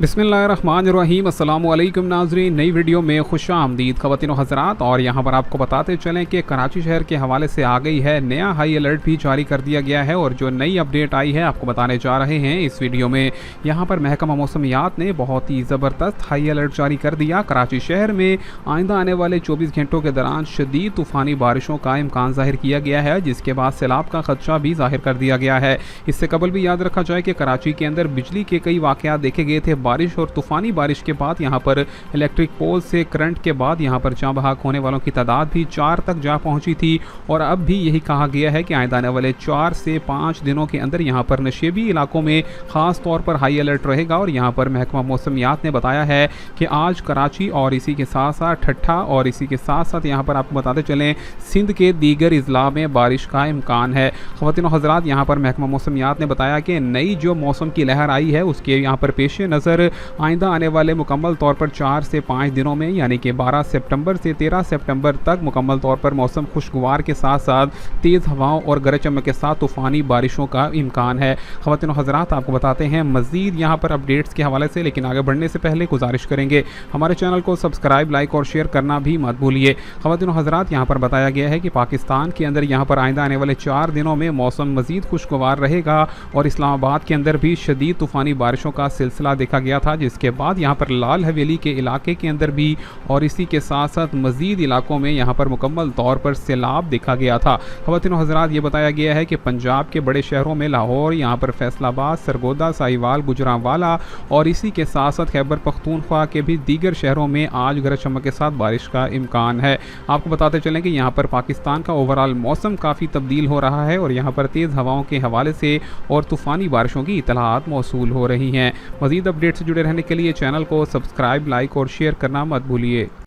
बिस्मिल्लाहिर्रहमानिर्रहीम। अस्सलामुअलैकुम नाज़रीन, नई वीडियो में खुश आमदीद ख़वातीन व हज़रात। और यहाँ पर आपको बताते चलें कि कराची शहर के हवाले से आ गई है नया हाई अलर्ट भी जारी कर दिया गया है। और जो नई अपडेट आई है आपको बताने जा रहे हैं इस वीडियो में। यहाँ पर महकमा मौसमियात ने बहुत ही ज़बरदस्त हाई अलर्ट जारी कर दिया। कराची शहर में आइंदा आने वाले 24 घंटों के दौरान शदीद तूफ़ानी बारिशों का इम्कान ज़ाहिर किया गया है, जिसके बाद सैलाब का खदशा भी ज़ाहिर कर दिया गया है। इससे कबल भी याद रखा जाए कि कराची के अंदर बिजली के कई वाक़यात देखे गए थे। बारिश और तूफ़ानी बारिश के बाद यहाँ पर इलेक्ट्रिक पोल से करंट के बाद यहाँ पर जाँ बहक होने वालों की तादाद भी 4 तक जा पहुँची थी। और अब भी यही कहा गया है कि आइंदा आने वाले 4 से 5 दिनों के अंदर यहाँ पर नशेबी इलाकों में ख़ास तौर पर हाई अलर्ट रहेगा। और यहाँ पर महकमा मौसमियात ने बताया है कि आज कराची और इसी के साथ साथ ठट्ठा और इसी के साथ साथ यहाँ पर आपको बताते चलें सिंध के दीगर अजला में बारिश का इम्कान है। ख़वातीन व हज़रात, यहाँ पर महकमा मौसमियात ने बताया कि नई जो मौसम की लहर आई है उसके यहाँ पर पेश नज़र आइंदा आने वाले मुकम्मल तौर पर 4 से 5 दिनों में यानी कि 12 सितंबर से 13 सितंबर तक मुकम्मल तौर पर मौसम खुशगवार के साथ साथ तेज़ हवाओं और गरज चमक के साथ तूफ़ानी बारिशों का इम्कान है। ख़वातीन व हज़रात, आपको बताते हैं मज़ीद यहाँ पर अपडेट्स के हवाले से, लेकिन आगे बढ़ने से पहले गुजारिश करेंगे हमारे चैनल को सब्सक्राइब, लाइक और शेयर करना भी मत भूलिए। ख़वातीन व हज़रात, यहाँ पर बताया गया है कि पाकिस्तान के अंदर यहाँ पर आइंदा आने वाले 4 दिनों में मौसम मज़ीद खुशगवार रहेगा। और इस्लामाबाद के अंदर भी शदीद तूफ़ानी बारिशों का सिलसिला देखा गया था, जिसके बाद यहाँ पर लाल हवेली के इलाके के अंदर भी और इसी के साथ साथ मज़ीद इलाकों में यहाँ पर मुकम्मल तौर पर सैलाब देखा गया था। ख़वातीन व हज़रात, ये बताया गया है कि पंजाब के बड़े शहरों में लाहौर, यहाँ पर फैसलाबाद, सरगोदा, साहिवाल, गुजरांवाला और इसी के साथ साथ खैबर पख्तूनख्वा के भी दीगर शहरों में आज गरज चमक के साथ बारिश का इम्कान है। आपको बताते चलें कि यहाँ पर पाकिस्तान का ओवरऑल मौसम काफ़ी तब्दील हो रहा है और यहाँ पर तेज़ हवाओं के हवाले से और तूफ़ानी बारिशों की इतलात मौसूल हो रही हैं। मज़ीद अपडेट से जुड़े रहने के लिए चैनल को सब्सक्राइब, लाइक और शेयर करना मत भूलिए।